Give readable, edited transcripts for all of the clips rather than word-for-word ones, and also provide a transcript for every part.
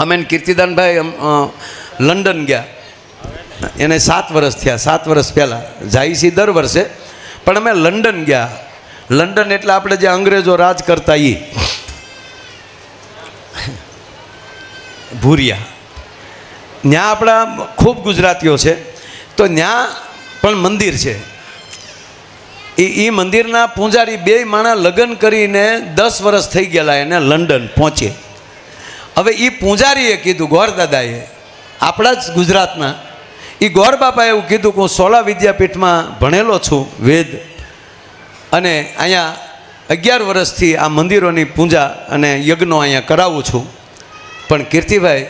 અમે કીર્તિદાનભાઈ લંડન ગયા, એને 7 વર્ષ થયા. 7 વર્ષ પહેલાં જાય છે દર વર્ષે, પણ અમે લંડન ગયા. લંડન એટલે આપણે જે અંગ્રેજો રાજ કરતા એ ભૂરિયા, ત્યાં આપણા ખૂબ ગુજરાતીઓ છે, તો ત્યાં પણ મંદિર છે. એ મંદિરના પૂંજારી 2 માણા લગ્ન કરીને 10 વર્ષ થઈ ગયેલા એને લંડન પહોંચે. હવે એ પૂંજારીએ કીધું, ગોરદાદાએ, આપણા જ ગુજરાતના, એ ગોર બાપાએ એવું કીધું કે હું સોલા વિદ્યાપીઠમાં ભણેલો છું વેદ, અને અહીંયા 11 વર્ષથી આ મંદિરોની પૂજા અને યજ્ઞો અહીંયા કરાવું છું. પણ કીર્તિભાઈ,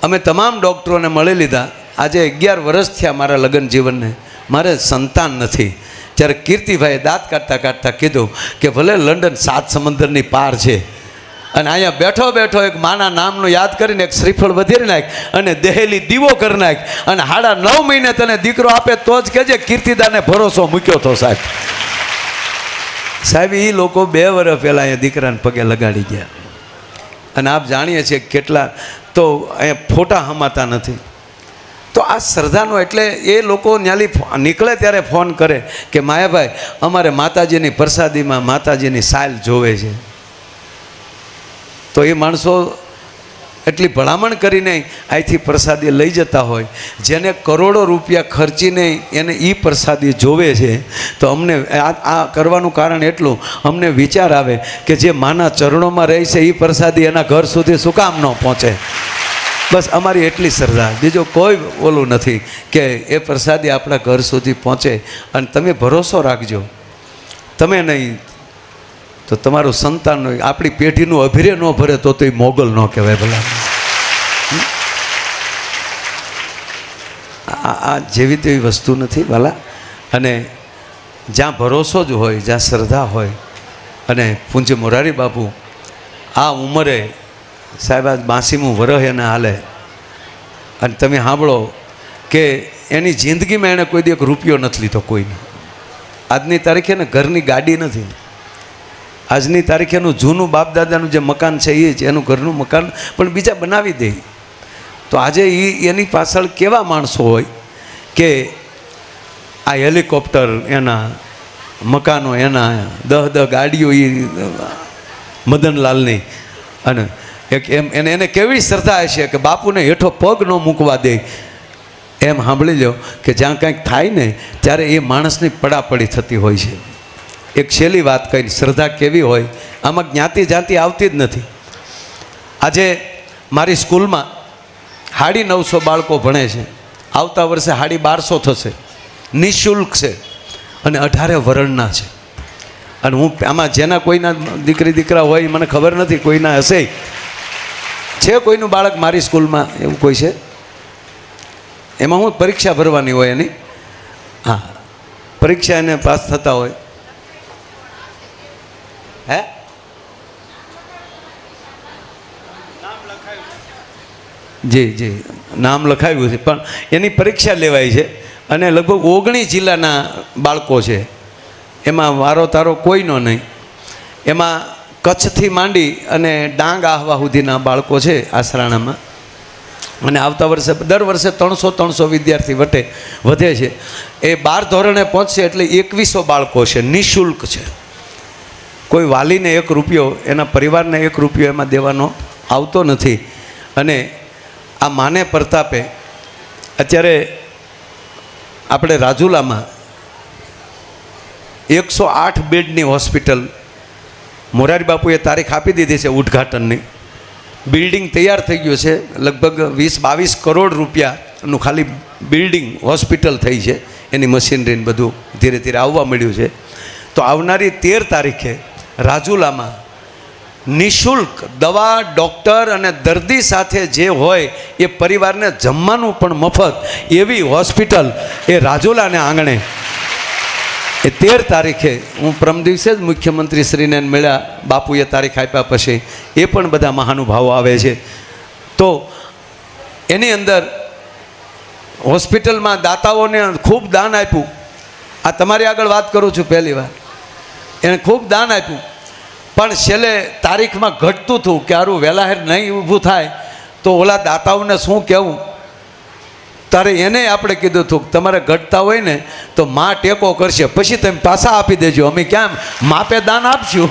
અમે તમામ ડૉક્ટરોને મળી લીધા, આજે 11 વર્ષ થયા મારા લગ્ન જીવનને, મારે સંતાન નથી. ત્યારે કીર્તિભાઈએ દાંત કાઢતા કાઢતા કીધું કે ભલે લંડન 7 સમુદ્રની પાર છે, અને અહીંયા બેઠો બેઠો એક માના નામનું યાદ કરીને એક શ્રીફળ વધેરી નાખ અને દહેલી દીવો કરી નાખ, અને 9.5 મહિને તને દીકરો આપે તો જ કહેજે કીર્તિદાને ભરોસો મૂક્યો તો. સાહેબ એ લોકો 2 વર્ષ પહેલાં અહીંયા દીકરાને પગે લગાડી ગયા, અને આપ જાણીએ છીએ કેટલા તો અહીંયા ફોટા હમાતા નથી. તો આ શ્રદ્ધાનો એટલે એ લોકો ન્યાલી નીકળે ત્યારે ફોન કરે કે માયાભાઈ, અમારે માતાજીની પ્રસાદીમાં માતાજીની સાલ જોવે છે. તો એ માણસો એટલી ભલામણ કરીને અહીંથી પ્રસાદી લઈ જતા હોય, જેને કરોડો રૂપિયા ખર્ચીને એને એ પ્રસાદી જોવે છે. તો અમને આ કરવાનું કારણ એટલું, અમને વિચાર આવે કે જે માના ચરણોમાં રહે છે એ પ્રસાદી એના ઘર સુધી શું કામ ન પહોંચે. બસ અમારી એટલી શ્રદ્ધા, બીજો કોઈ ઓલું નથી કે એ પ્રસાદી આપણા ઘર સુધી પહોંચે. અને તમે ભરોસો રાખજો, તમે નહીં તો તમારું સંતાન આપણી પેઢીનું અભિરે ન ભરે તો એ મોગલ ન કહેવાય. ભલા આ જેવી તેવી વસ્તુ નથી વાલા. અને જ્યાં ભરોસો જ હોય, જ્યાં શ્રદ્ધા હોય, અને પૂજ્ય મોરારી બાપુ આ ઉંમરે સાહેબ આજ 82મું વરહ એને હાલે, અને તમે સાંભળો કે એની જિંદગીમાં એણે કોઈ દી 1 રૂપિયો નથી લીધો કોઈને. આજની તારીખે ને ઘરની ગાડી નથી, આજની તારીખે એનું જૂનું બાપદાદાનું જે મકાન છે એ જ એનું ઘરનું મકાન પણ બીજા બનાવી દે. તો આજે એની પાછળ કેવા માણસો હોય કે આ હેલિકોપ્ટર એના, મકાનો એના, 10 ગાડીઓ એ મદનલાલની, અને એક એને કેવી શ્રદ્ધા હશે કે બાપુને હેઠો પગ ન મૂકવા દે. એમ સાંભળી લો કે જ્યાં કંઈક થાય ને ત્યારે એ માણસની પડાપડી થતી હોય છે. એક છેલ્લી વાત કહીને, શ્રદ્ધા કેવી હોય, આમાં જ્ઞાતિ જાતિ આવતી જ નથી. આજે મારી સ્કૂલમાં 950 બાળકો ભણે છે, આવતા વર્ષે 1250 થશે, નિઃશુલ્ક છે, અને 18 વર્ણના છે. અને હું આમાં જેના કોઈના દીકરી દીકરા હોય મને ખબર નથી, કોઈના હશે છે કોઈનું બાળક મારી સ્કૂલમાં એવું કોઈ છે? એમાં હું પરીક્ષા ભરવાની હોય એની, હા પરીક્ષા એને પાસ થતા હોય. હે જી નામ લખાવ્યું છે, પણ એની પરીક્ષા લેવાય છે, અને લગભગ 19 જિલ્લાના બાળકો છે. એમાં વારો તારો કોઈનો નહીં. એમાં કચ્છથી માંડી અને ડાંગ આહવા સુધીના બાળકો છે આસરાણામાં. અને આવતા વર્ષે દર વર્ષે 300 વિદ્યાર્થી વધે છે. એ 12 ધોરણે પહોંચશે એટલે 2100 બાળકો છે, નિઃશુલ્ક છે. કોઈ વાલીને 1 રૂપિયો, એના પરિવારને 1 રૂપિયો એમાં દેવાનો આવતો નથી. અને આ માને પ્રતાપે અત્યારે આપણે રાજુલામાં 108 બેડની હોસ્પિટલ મોરારી બાપુએ તારીખ આપી દીધી છે ઉદ્ઘાટનની. બિલ્ડિંગ તૈયાર થઈ ગયું છે, લગભગ 20-22 કરોડ રૂપિયાનું ખાલી બિલ્ડિંગ હોસ્પિટલ થઈ છે. એની મશીનરીને બધું ધીરે ધીરે આવવા મળ્યું છે. તો આવનારી 13 તારીખે રાજુલામાં નિઃશુલ્ક દવા, ડૉક્ટર અને દર્દી સાથે જે હોય એ પરિવારને જમવાનું પણ મફત એવી હોસ્પિટલ એ રાજુલાને આંગણે એ 13 તારીખે, હું પ્રમ દિવસે જ મુખ્યમંત્રી શ્રીને મળ્યા, બાપુએ તારીખ આપ્યા પછી એ પણ બધા મહાનુભાવો આવે છે. તો એની અંદર હોસ્પિટલમાં દાતાઓને ખૂબ દાન આપ્યું. આ તમારી આગળ વાત કરું છું પહેલી વાર, એને ખૂબ દાન આપ્યું, પણ છેલ્લે તારીખમાં ઘટતું હતું કે આરું વહેલાહેર નહીં ઊભું થાય તો ઓલા દાતાઓને શું કહેવું. તારે એને આપણે કીધું હતું કે તમારે ઘટતા હોય ને તો માં ટેકો કરશે, પછી તમે પાછા આપી દેજો, અમે ક્યાં માપે દાન આપશું.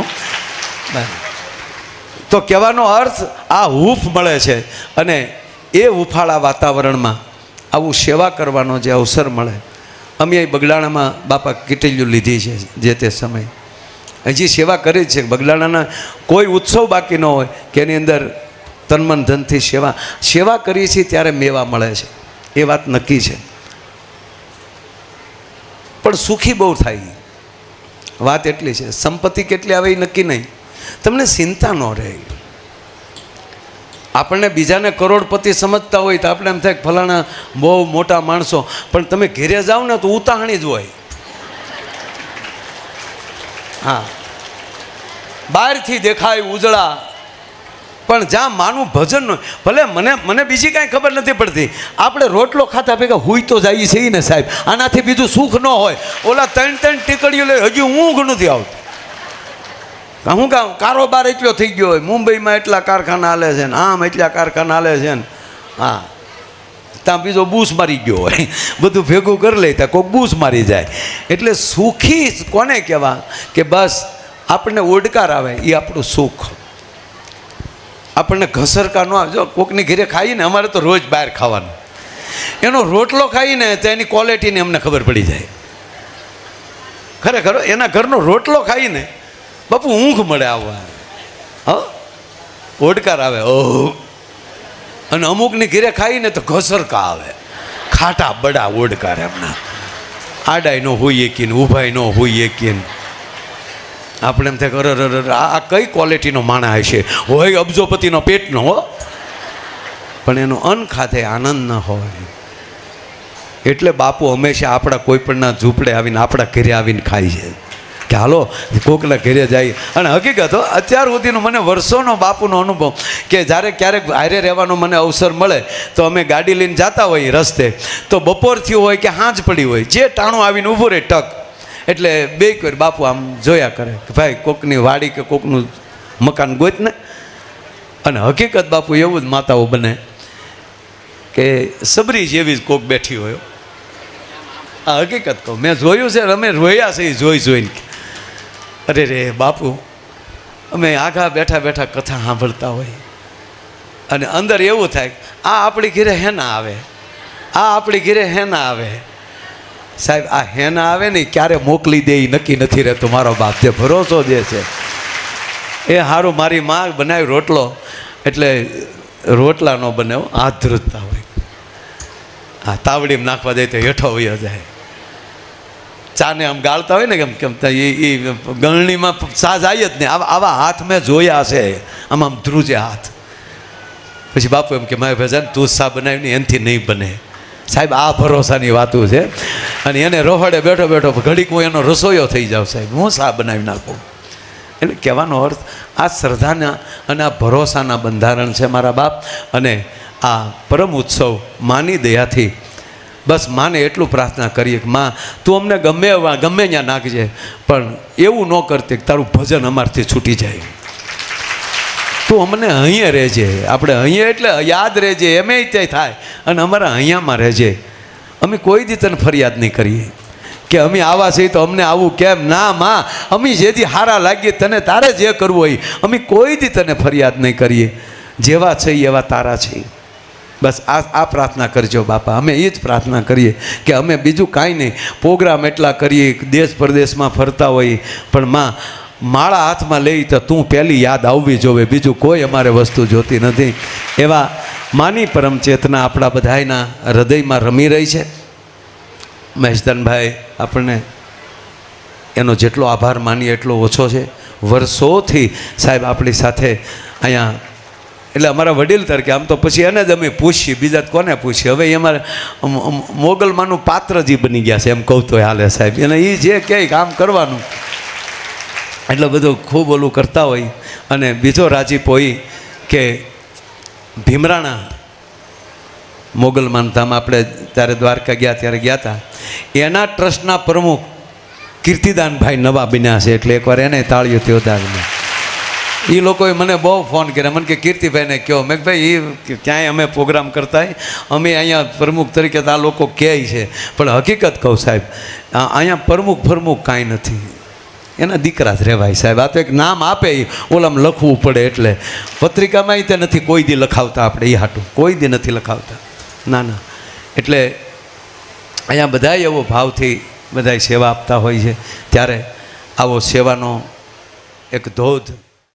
તો કહેવાનો અર્થ આ હૂંફ મળે છે, અને એ હૂંફાળા વાતાવરણમાં આવું સેવા કરવાનો જે અવસર મળે. અમે અહીં બગડાણામાં બાપા કીટલીઓ લીધી છે જે તે સમય, હજી સેવા કરી જ છે. બગડાણાના કોઈ ઉત્સવ બાકી ન હોય કે એની અંદર તનમન ધનથી સેવા કરીએ છીએ ત્યારે મેવા મળે છે, એ વાત નક્કી છે. પણ સુખી બહુ થાય, વાત એટલી છે. સંપત્તિ કેટલી આવે એ નક્કી નહીં, તમને ચિંતા ન રહે. આપણને બીજાને કરોડપતિ સમજતા હોય તો આપણે એમ થાય ફલાણા બહુ મોટા માણસો, પણ તમે ઘેરે જાઓ ને તો ઉતાહણી જ હોય. હા, બહારથી દેખાય ઉજળા, પણ જ્યાં માનું ભજન ભલે મને બીજી કાંઈ ખબર નથી પડતી. આપણે રોટલો ખાતા ભેગા હુઈ તો જઈએ છીએ ને સાહેબ, આનાથી બીજું સુખ ન હોય. ઓલા 3 ટીકડીઓ લે હજી ઊંઘ નથી આવતી. હું કામ કારોબાર એટલો થઈ ગયો હોય, મુંબઈમાં એટલા કારખાના હાલે છે ને આમ એટલા કારખાના હાલે છે ને, હા ત્યાં બીજો બૂસ મારી ગયો હોય, બધું ભેગું કરી લે ત્યાં કોઈક બૂસ મારી જાય. એટલે સુખી કોને કહેવા કે બસ આપણને ઓડકાર આવે એ આપણું સુખ. આપણને ઘસરકા ન આવે. જો કોકની ઘરે ખાઈને, અમારે તો રોજ બહાર ખાવાનું, એનો રોટલો ખાઈને તો એની ક્વોલિટીની અમને ખબર પડી જાય. ખરેખર એના ઘરનો રોટલો ખાઈને બાપુ ઊંઘ મળે આવવા, હા ઓડકાર આવે. ઓહ, અને અમુકની ઘરે ખાઈને તો ઘસરકા આવે, ખાટા બડા ઓડકાર એમના. આડાય ન હોઈએ કીને, ઊભાય ન હોઈએ કીને. આપણે એમ થાય અરે આ કઈ ક્વોલિટીનો માણસ હશે, હોય અબજોપતિનો પેટનો હો, પણ એનું અન્ન ખાતે આનંદ ન હોય. એટલે બાપુ હંમેશા આપણા કોઈપણના ઝૂંપડે આવીને આપણા ઘરે આવીને ખાય છે કે હાલો કોકના ઘરે જાય. અને હકીકત અત્યાર સુધીનો મને વર્ષોનો બાપુનો અનુભવ કે જ્યારે ક્યારેક હારે રહેવાનો મને અવસર મળે તો અમે ગાડી લઈને જતા હોઈએ રસ્તે, તો બપોર થયું હોય કે સાંજ પડી હોય, જે ટાણું આવીને ઊભું રહે ટક, એટલે બે કોઈ બાપુ આમ જોયા કરે કે ભાઈ કોકની વાડી કે કોકનું મકાન ગોત ને. અને હકીકત બાપુ એવું જ માતાઓ બને કે સબરી જેવી જ કોક બેઠી હોય. આ હકીકત કહું, મેં જોયું છે, અમે રોયા છે જોઈને. અરે રે બાપુ, અમે આઘા બેઠા બેઠા કથા સાંભળતા હોય અને અંદર એવું થાય આ આપણી ઘરે હેના આવે, આ આપણી ઘરે હેના આવે. સાહેબ આ હેના આવે ને ક્યારે મોકલી દે એ નક્કી નથી રહેતું. મારો બાપ જે ભરોસો જે છે એ સારું. મારી માં બનાવી રોટલો, એટલે રોટલા ન બનાવો, હાથ ધ્રુજતા હોય. હા, તાવડીમાં નાખવા દે તો હેઠો વયો જાય. ચાને આમ ગાળતા હોય ને કેમ એ ગળણીમાં ચા જાય જ નહીં. આવા હાથ મેં જોયા છે, આમ ધ્રુજે હાથ. પછી બાપુ એમ કે મારે ભજન તું ચા બનાવીને એનાથી નહીં બને. સાહેબ આ ભરોસાની વાતું છે. અને એને રોહડે બેઠો બેઠો ઘડીક હું એનો રસોઈયો થઈ જાઉં સાહેબ, હું ચા બનાવી નાખું. એટલે કહેવાનો અર્થ આ શ્રદ્ધાના અને આ ભરોસાના બંધારણ છે મારા બાપ. અને આ પરમ ઉત્સવ માની દયાથી બસ માને એટલું પ્રાર્થના કરીએ કે માં તું અમને ગમે ત્યાં નાખજે, પણ એવું ન કરતી કે તારું ભજન અમારથી છૂટી જાય. તું અમને અહીંયા રહેજે, આપણે અહીંયા એટલે યાદ રહેજે, એમે ત્યાં થાય, અને અમારા અહીંયામાં રહેજે. અમે કોઈ દી તને ફરિયાદ નહીં કરીએ કે અમે આવા છીએ તો અમને આવું કેમ. ના માં, અમે જેથી હારા લાગીએ તને, તારે જે કરવું હોય, અમે કોઈ દી તને ફરિયાદ નહીં કરીએ. જેવા છે એવા તારા છે. બસ આ પ્રાર્થના કરજો બાપા. અમે એ જ પ્રાર્થના કરીએ કે અમે બીજું કાંઈ નહીં, પ્રોગ્રામ એટલા કરીએ, દેશ પરદેશમાં ફરતા હોઈએ, પણ માં માળા હાથમાં લઈ તો તું પહેલી યાદ આવવી જોવે, બીજું કોઈ અમારે વસ્તુ જોતી નથી. એવા માની પરમ ચેતના આપણા બધાયના હૃદયમાં રમી રહી છે. મહેશદાનભાઈ આપણને એનો જેટલો આભાર માનીએ એટલો ઓછો છે. વર્ષોથી સાહેબ આપણી સાથે અહીંયા, એટલે અમારા વડીલ તરીકે આમ તો પછી એને જ અમે પૂછીએ, બીજા કોને પૂછીએ. હવે એ અમારે મોગલમાંનું પાત્રજી બની ગયા છે એમ કહું તો હાલે સાહેબ. એને એ જે કહે કામ કરવાનું, એટલે બધું ખૂબ ઓલું કરતા હોય. અને બીજો રાજીપો એ કે ભીમરાણા મોગલમાન ધામ આપણે ત્યારે દ્વારકા ગયા ત્યારે ગયા હતા, એના ટ્રસ્ટના પ્રમુખ કીર્તિદાનભાઈ નવા બન્યા છે. એટલે એકવાર એને તાળીઓ તેઓ દાગને એ લોકોએ મને બહુ ફોન કર્યા, મને કે કીર્તિભાઈને કહો. મેં કે ભાઈ એ ક્યાંય અમે પ્રોગ્રામ કરતા હોય, અમે અહીંયા પ્રમુખ તરીકે તો આ લોકો કહે છે, પણ હકીકત કહું સાહેબ, અહીંયા પ્રમુખ કાંઈ નથી, એના દીકરા જ રહેવાય સાહેબ. આ તો એક નામ આપે, ઓલામાં લખવું પડે, એટલે પત્રિકામાં તે નથી કોઈ દી લખાવતા આપણે, એ હાટું કોઈ દી નથી લખાવતા. ના ના, એટલે અહીંયા બધાય એવો ભાવથી બધાય સેવા આપતા હોય છે, ત્યારે આવો સેવાનો એક ધોધ